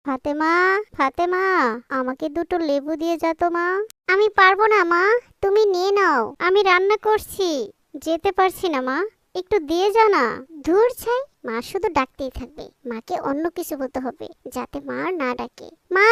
ফাতেমা, ফাতেমা, আমাকে দুটো লেবু দিয়ে যা তো মা। আমি পারবো না মা, তুমি নিয়ে নাও, আমি রান্না করছি। যেতে পারছি না মা, একটু দিয়ে যা না। ধুর ছাই, মা শুধু ডাকতেই থাকবে। মাকে অন্য কিছু বলতে হবে যাতে মা আর না ডাকে। মা,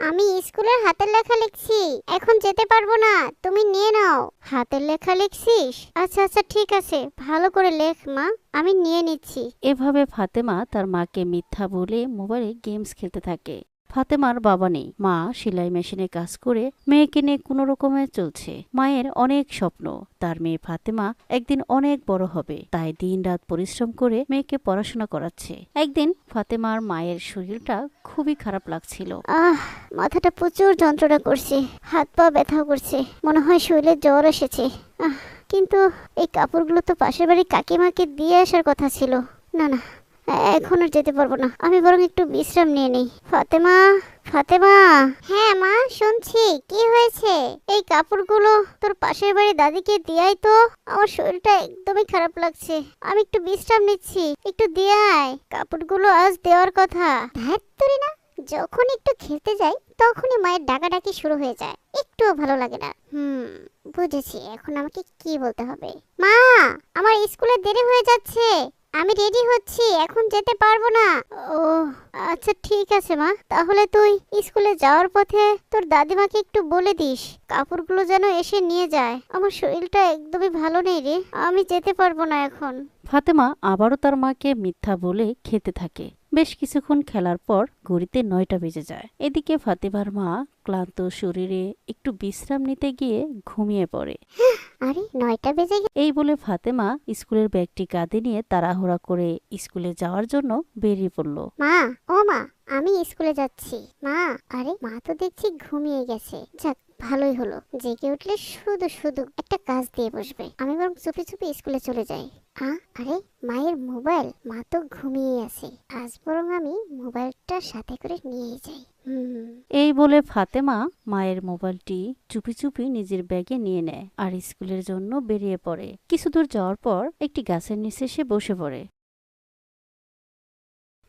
আমি স্কুলের হাতের লেখা লিখছি, এখন যেতে পারবো না, তুমি নিয়ে নাও। হাতের লেখা লিখছিস? আচ্ছা আচ্ছা ঠিক আছে, ভালো করে লেখ মা, আমি নিয়ে নিচ্ছি। এভাবে ফাতেমা তার মাকে মিথ্যা বলে মোবাইলে গেমস খেলতে থাকে। ফাতেমার বাবা নেই, মা সেলাই মেশিনে কাজ করে মেয়েকে নিয়ে কোনো রকমে চলছে। মায়ের অনেক স্বপ্ন তার মেয়ে ফাতেমা একদিন অনেক বড় হবে, তাই দিনরাত পরিশ্রম করে মেয়েকে পড়াশোনা করাচ্ছে। একদিন ফাতেমার মায়ের শরীরটা খুবই খারাপ লাগছিল। মাথাটা প্রচুর যন্ত্রণা করছে, হাত পা ব্যথাও করছে, মনে হয় শরীরে জ্বর এসেছে। কিন্তু এই কাপড়গুলো তো পাশের বাড়ির কাকিমাকে দিয়ে আসার কথা ছিল। না না, এখন আর যেতে পারবো না, আমি বরং একটু বিশ্রাম নিয়ে নেই। ফাতেমা, ফাতেমা। হ্যাঁ মা, শুনছি, কি হয়েছে? এই কাপড়গুলো তোর পাশের বাড়ির দাদিকে দিয়াই তো, আমার শরীরটা একদমই খারাপ লাগছে, আমি একটু বিশ্রাম নিচ্ছি, একটু দিয়ে আয়। কাপড়গুলো আজ দেওয়ার কথা। ধ্যাত তুরি না, যখন একটু খেলতে যাই তখনই মায়ের ডাকাডাকি শুরু হয়ে যায়, একটুও ভালো লাগে না। বুঝেছি, এখন আমাকে কি বলতে হবে। মা, আমার স্কুলে দেরি হয়ে যাচ্ছে, আমি রেডি হচ্ছি, এখন যেতে পারবো না। ও আচ্ছা ঠিক আছে মা, তাহলে তুই স্কুলে যাওয়ার পথে তোর দাদিমাকে একটু বলে দিস কাপড়গুলো যেন এসে নিয়ে যায়, আমার শরীরটা একদমই ভালো নেই রে, আমি যেতে পারবো না এখন। ফাতেমা আবারও তার মাকে মিথ্যা বলে খেতে থাকে। বেশ কিছুক্ষণ খেলার পর ঘড়িতে 9টা বেজে যায়। এদিকে ফাতেমার মা ক্লান্ত শরীরে একটু বিশ্রাম নিতে গিয়ে ঘুমিয়ে পড়ে। আরে 9টা বেজে গেছে। এই বলে ফাতেমা স্কুলের ব্যাগটি কাঁধে নিয়ে তাড়াহুড়া করে স্কুলে যাওয়ার জন্য বেরিয়ে পড়ল। মা, ও মা, আমি স্কুলে যাচ্ছি। মা, আরে মা তো দেখছি ঘুমিয়ে গেছে। যাক, ভালোই হলো, জেগে উঠলে শুধু শুধু একটা কাজ দিয়ে বসবে, আমি বরং চুপি চুপি স্কুলে চলে যাই। আরে মায়ের মোবাইল, মা তো ঘুমিয়ে আছে, আজ বরং আমি মোবাইলটা সাথে করে নিয়ে যাই। এই বলে ফাতেমা মায়ের মোবাইলটি চুপি চুপি নিজের ব্যাগে নিয়ে নেয় আর স্কুলের জন্য বেরিয়ে পড়ে। কিছু দূর যাওয়ার পর একটি গাছের নিচে সে বসে পড়ে।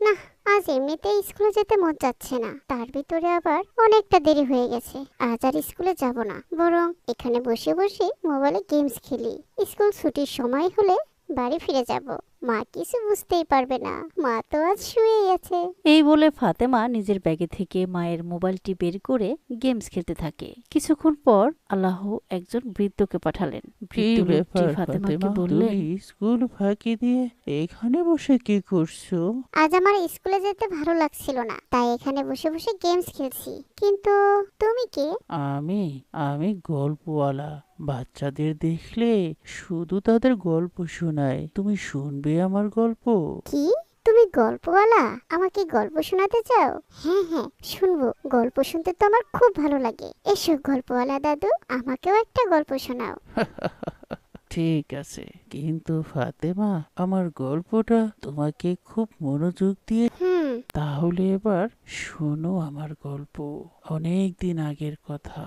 না, আজ এমনিতেই স্কুলে যেতে মন যাচ্ছে না, তার ভিতরে আবার অনেকটা দেরি হয়ে গেছে। আজ আর স্কুলে যাব না, বরং এখানে বসে বসে মোবাইলে গেমস খেলি। স্কুল ছুটির সময় হলে বাড়ি ফিরে যাব, মা কিছু বুঝতেই পারবে না, মা তো আজ শুয়েই আছে। এই বলে ফাতেমা নিজের ব্যাগে থেকে মায়ের মোবাইলটি বের করে গেমস খেলতে থাকে। কিছুক্ষণ পর আল্লাহ একজন বৃদ্ধকে পাঠালেন। কি বৃদ্ধ লোকটি ব্যাপার ফাতেমাকে ফাতেমা, বললেন, তুমি স্কুল ফাঁকি দিয়ে এখানে বসে কি করছো? আজ আমার স্কুলে যেতে ভালো লাগছিল না, তাই এখানে বসে বসে গেমস খেলছি। কিন্তু তুমি কে? আমি আমি গল্পওয়ালা। বাচ্চাদের দেখলে শুধু তাদের গল্প শোনায়। তুমি শুনবে আমার গল্প? কি, তুমি গল্পওয়ালা? আমাকে গল্প শোনাতে চাও? হ্যাঁ হ্যাঁ, শুনবো, গল্প শুনতে তো আমার খুব ভালো লাগে। এসো গল্পওয়ালা দাদু, আমাকেও একটা গল্প শোনাও। ঠিক আছে, কিন্তু ফাতেমা, আমার গল্পটা তোমাকে খুব মনোযোগ দিয়ে তাহলে এবার শোনো আমার গল্প। অনেক দিন আগের কথা।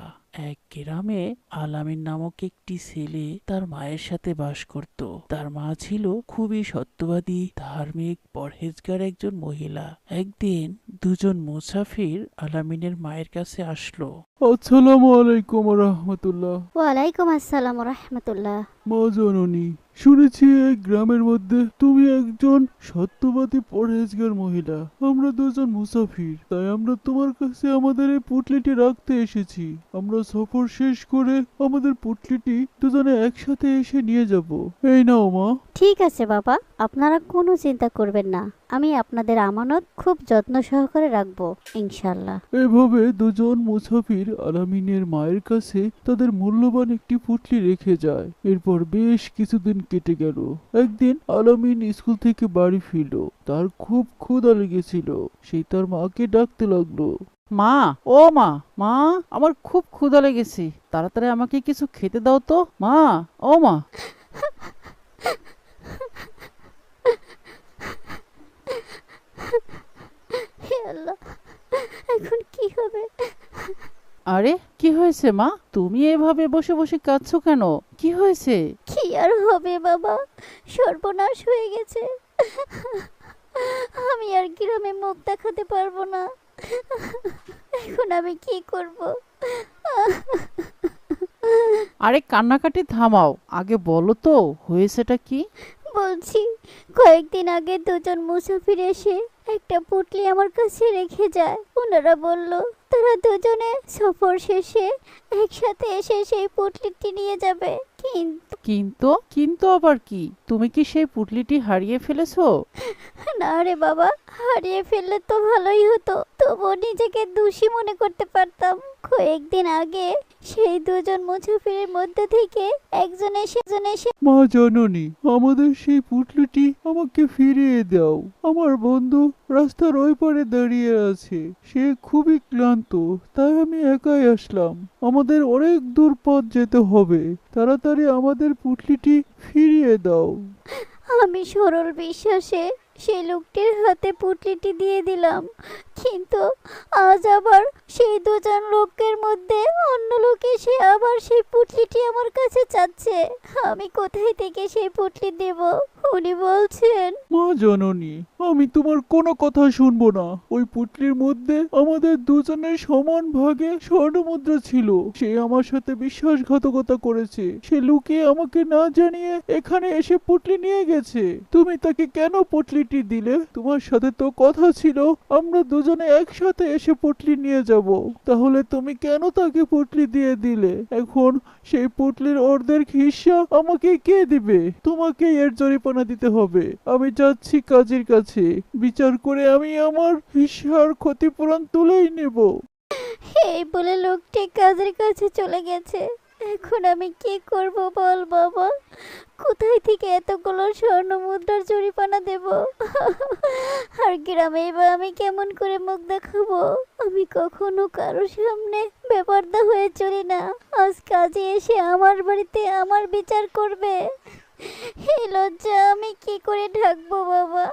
এক গ্রামে আলামিন নামক একটি ছেলে তার মায়ের সাথে বাস করত। তার মা ছিল খুবই সত্যবাদী, ধার্মিক, পরহেজগার একজন মহিলা। একদিন দুজন মুসাফির আলামিনের মায়ের কাছে আসলো। আসসালামু আলাইকুম রহমতুল্লাহ। ওয়ালাইকুম আসসালাম রাহমাতুল্লাহ। মা জননী, শুনেছি এই গ্রামের মধ্যে তুমি একজন সত্যবাদী পরহেজগার মহিলা। আমরা দুজন মুসাফির, তাই আমরা তোমার কাছে আমাদের এই পুটলিটি রাখতে এসেছি। আমরা সফর শেষ করে আমাদের পুটলিটি দুজনে একসাথে এসে নিয়ে যাব। এই নাও মা। ঠিক আছে বাবা, আপনারা কোনো চিন্তা করবেন না, আমি আপনাদের আমানত খুব যত্ন সহকারে রাখবো ইনশাল্লাহ। এভাবে দুজন মুসাফির আলামিনের মায়ের কাছে তাদের মূল্যবান একটি পুটলি রেখে যায়। এরপর বেশ কিছুদিন কেটে গেল। একদিন আলামিন স্কুল থেকে বাড়ি ফিরল। তার খুব ক্ষুধা লেগেছিল। সে তার মাকে ডাকতে লাগলো। মা, ও মা, মা, আমার খুব ক্ষুধা লেগেছে, তাড়াতাড়ি আমাকে কিছু খেতে দাও তো মা, ও মা। হে আল্লাহ, এখন কি হবে? আরে কি হয়েছে মা, তুমি এভাবে বসে বসে কাঁদছো কেন? কি হয়েছে? কি আর হবে বাবা, সর্বনাশ হয়ে গেছে, আমি আর গ্রামে মুখ দেখাতে পারবো না। এখন আমি কি করব? আরে কান্নাকাটি থামাও, আগে বলো তো হয়েছেটা কি? বলছি, কয়েকদিন আগে দুজন মুসাফির এসে একটা পুটলি আমার কাছে রেখে যায়। ওনারা বলল তারা দুজনে সফর শেষে একসাথে এসে সেই পুটলিটি নিয়ে যাবে। কিন্তু কিন্তু কিন্তু আবার কি? তুমি কি সেই পুটলিটি হারিয়ে ফেলেছো? না রে বাবা, হারিয়ে ফেললে তো ভালোই হতো, তবুও নিজেকে দোষী মনে করতে পারতাম। কয়েকদিন আগে সেই দুজন মুসাফিরের মধ্যে থেকে একজন এসে মা জননী, আমাদের সেই পুটলিটি আমাকে ফিরিয়ে দাও। আমার বন্ধু রাস্তার ওই পারে দাঁড়িয়ে আছে, সে খুবই ক্লান্ত, তাই আমি একাই আসলাম। আমাদের অনেক দূর পথ যেতে হবে, তাড়াতাড়ি আমাদের পুটলিটি ফিরিয়ে দাও। আমি সরল বিশ্বাসে সেই লোকটির হাতে পুটলিটি দিয়ে দিলাম, কিন্তু আজ আবার সেই দুজন লোকের মধ্যে অন্য লোক এসে আবার সেই পুটলিটি আমার কাছে চাচ্ছে। আমি কোথায় থেকে সেই পুটলি দেব? উনি বলছেন মা জননী, আমি তোমার কোনো কথা শুনবো না। ওই পুটলির মধ্যে আমাদের দুজনের সমান ভাগে স্বর্ণমুদ্রা ছিল। সে আমার সাথে বিশ্বাসঘাতকতা করেছে। সে লুকিয়ে আমাকে না জানিয়ে এখানে এসে পুটলি নিয়ে গেছে। তুমি তাকে কেন পুটলিটি দিলে? তোমার সাথে তো কথা ছিল আমরা দুজনে একসাথে এসে পুটলি নিয়ে যাব। তাহলে তুমি কেন তাকে পুটলি দিয়ে দিলে? এখন সেই পুটলির অর্ধেক হিস্সা আমাকে কে দিবে? তোমাকে এর জরিমানা দিতে হবে। আমি যাচ্ছি কাজীর কাছে, বিচার করে আমি আমার হিস্সার ক্ষতিপূরণ তুলেই নেব। এই বলে লোকটি কাজের কাছে চলে গেছে। এখন আমি কি করব বল বাবা? কোথায় থেকে এতগুলো স্বর্ণ মুদ্রার জরিমানা দেব? আর গ্রামে বা আমি কেমন করে মুখ দেখাবো? আমি কখনো কারো সামনে বেপরদা হয়ে চলি না। আজ কাজে এসে আমার বাড়িতে আমার বিচার করবে। এই লজ্জা আমি কি করে ঢাকবো বাবা?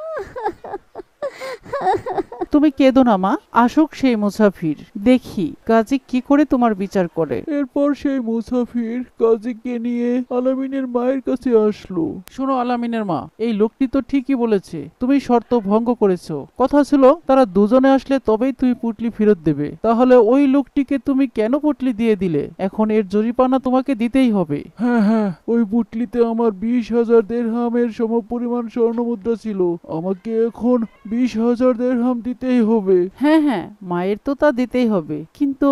তুমি কেঁদো না মা, আসুক সেই মুসাফির, দেখি কাজী কি করে তোমার বিচার করে। এরপর সেই মুসাফির কাজীকে নিয়ে আলামিনের মায়ের কাছে আসলো। শোনো আলামিনের মা, এই লোকটি তো ঠিকই বলেছে, তুমি শর্ত ভঙ্গ করেছো। কথা ছিল তারা দুজনে আসলে তবেই তুমি পুটলি ফেরত দেবে, তাহলে ওই লোকটিকে তুমি কেন পুটলি দিয়ে দিলে? এখন এর জরিমানা তোমাকে দিতেই হবে। হ্যাঁ হ্যাঁ, ওই পুটলিতে আমার 20,000 দেরহামের সমপরিমাণ স্বর্ণমুদ্রা ছিল। আমাকে এখন 20,000 দেরহাম দিতেই হবে। হ্যাঁ হ্যাঁ, মায়ের তো তা দিতেই হবে, কিন্তু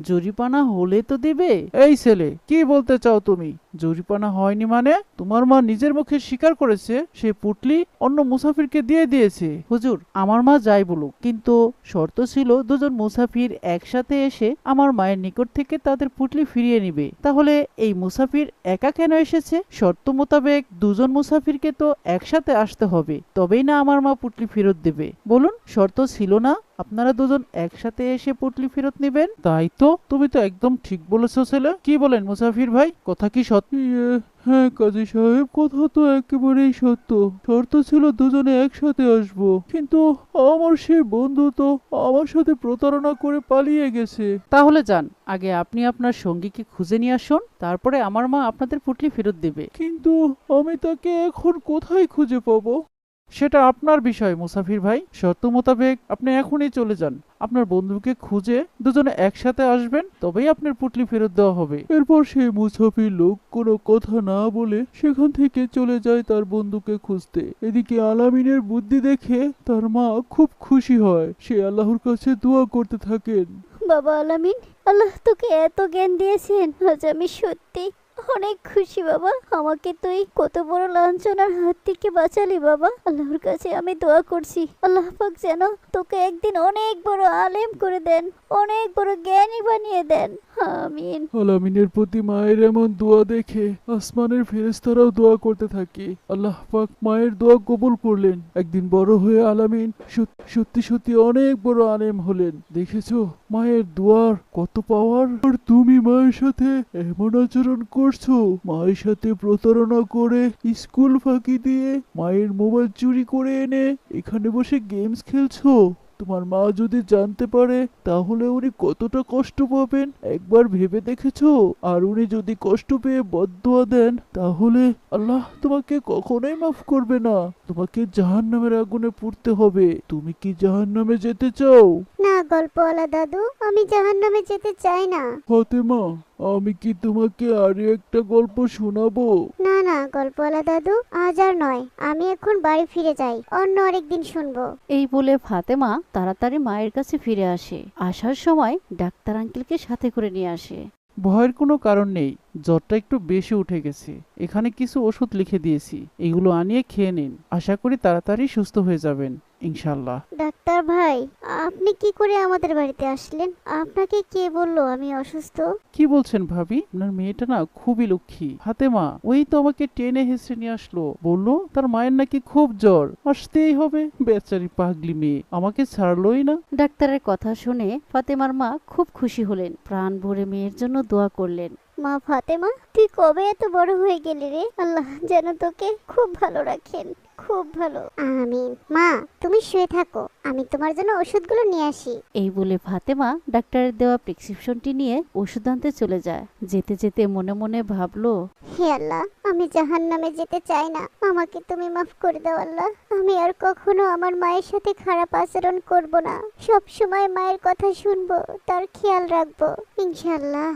জরিপানা হলে তো দিবে। এই ছেলে, কি বলতে চাও তুমি? জরিপানা হয়নি মানে? তোমার মা নিজের মুখে স্বীকার করেছে সে পুটলি অন্য মুসাফিরকে দিয়ে দিয়েছে। হুজুর, আমার মা যাই বলুক, কিন্তু শর্ত ছিল দুজন মুসাফির একসাথে এসে আমার মায়ের নিকট থেকে তাদের পুটলি ফিরিয়ে নিবে। তাহলে এই মুসাফির একা কেন এসেছে? শর্ত মোতাবেক দুজন মুসাফিরকে তো একসাথে আসতে হবে, তবেই না আমার মা পুটলি ফেরত দেবে। বলুন, শর্ত ছিল না আপনারা দুজন একসাথে এসে পুটলি ফেরত নেবেন? তাই তো, তুমি তো একদম ঠিক বলেছো ছেলে। কি বলেন মুসাফির ভাই, কথা কি সত্যি? হ্যাঁ কাজী সাহেব, কথা তো একেবারেই সত্য। শর্ত ছিল দুজনে একসাথে আসবো, কিন্তু আমার সেই বন্ধু তো আমার সাথে প্রতারণা করে পালিয়ে গেছে। তাহলে যান, আগে আপনি আপনার সঙ্গীকে খুঁজে নিয়ে আসুন, তারপরে আমার মা আপনাদের পুটলি ফেরত দেবে। কিন্তু আমি তাকে এখন কোথায় খুঁজে পাবো? সেটা আপনার বিষয় মুসাফির ভাই, শর্ত মোতাবেক আপনি এখনই চলে যান, আপনার বন্ধুকে খুঁজে দুজনে একসাথে আসবেন, তবেই আপনার পুটলি ফেরত দেওয়া হবে। এরপর সেই মুসাফির লোক কোনো কথা না বলে সেখান থেকে চলে যায় তার বন্ধুকে খুঁজতে। এদিকে আলামিনের বুদ্ধি দেখে তার মা খুব খুশি হয়। সে আল্লাহর কাছে দোয়া করতে থাকেন। বাবা আলামিন, আল্লাহ তোকে এত জ্ঞান দিয়েছেন, আজ আমি সত্যি অনেক খুশি বাবা। আমাকে তুই কত বড় লাঞ্ছনার হাত থেকে বাঁচালি বাবা। আল্লাহর কাছে আমি দোয়া করছি, আল্লাহ পাক যেন তোকে একদিন অনেক বড় আলেম করে দেন, অনেক বড় জ্ঞানী বানিয়ে দেন। আমিন। আলামিনের প্রতি মায়ের এমন দোয়া দেখে আসমানের ফেরেশতারাও দোয়া করতে থাকে। আল্লাহ পাক মায়ের দোয়া কবুল করলেন। একদিন বড় হয়ে আলামিন সত্যি সত্যি অনেক বড় আলেম হলেন। দেখেছো মায়ের দোয়ার কত পাওয়ার। আর তুমি মায়ের সাথে এমন আচরণ করছো, মায়ের সাথে প্রতারণা করে স্কুল ফাঁকি দিয়ে মায়ের মোবাইল চুরি করে এনে এখানে বসে গেমস খেলছো। তোমার মা যদি জানতে পারে তাহলে উনি কতটা কষ্ট পাবেন একবার ভেবে দেখেছো? আর উনি যদি কষ্ট পেয়ে বদদুয়া দেন তাহলে আল্লাহ তোমাকে কখনোই মাফ করবে না। তোমাকে জাহান্নামের আগুনে পুড়তে হবে। তুমি কি জাহান্নামে যেতে চাও? না গল্পওয়ালা দাদু, আমি জাহান্নামে যেতে চাই না। ফাতেমা, আমি কি তোমাকে আরো একটা গল্প শোনাবো? না না গল্পওয়ালা দাদু, আজ আর নয়, আমি এখন বাড়ি ফিরে যাই, অন্য আরেকদিন শুনবো। এই বলে ফাতেমা তাড়াতাড়ি মায়ের কাছে ফিরে আসে। আসার সময় ডাক্তার আঙ্কেলকে সাথে করে নিয়ে আসে। ভয়ের কোনো কারণ নেই, জ্বরটা একটু বেশি উঠে গেছে। এখানে কিছু ওষুধ লিখে দিয়েছি, এগুলো আনিয়ে খেয়ে নিন। আশা করি তাড়াতাড়ি সুস্থ হয়ে যাবেন ইনশাল্লাহ। ডাক্তার ভাই, আপনি কি করে আমাদের বাড়িতে আসলেন? আপনাকে কে বললো আমি অসুস্থ? কি বলছেন ভাবি? আপনার মেয়েটা না খুবই লক্ষ্মী। ফাতেমা ওই তো আমাকে টেনে হেসে নিয়ে আসলো, বললো তার মায়ের নাকি খুব জ্বর, আসতেই হবে। বেচারি পাগলি মেয়ে আমাকে ছাড়লোই না। ডাক্তারের কথা শুনে ফাতেমার মা খুব খুশি হলেন, প্রাণ ভরে মেয়ের জন্য দোয়া করলেন। মা ফাতেমা, তুই কবে এত বড় হয়ে গেলি রে? আল্লাহ যেন তোকে খুব ভালো রাখেন, খুব ভালো। আমিন। মা তুমি শুয়ে থাকো, আমি তোমার জন্য ওষুধগুলো নিয়ে আসি। এই বলে ফাতেমা ডাক্তারের দেওয়া প্রেসক্রিপশনটি নিয়ে ওষুধ আনতে চলে যায়। যেতে যেতে মনে মনে ভাবলো, হে আল্লাহ, আমি জাহান্নামে যেতে চাই না, আমাকে তুমি মাফ করে দাও আল্লাহ। আমি আর কখনো আমার মায়ের সাথে খারাপ আচরণ করব না, সব সময় মায়ের কথা শুনবো, তার খেয়াল রাখবো ইনশাআল্লাহ।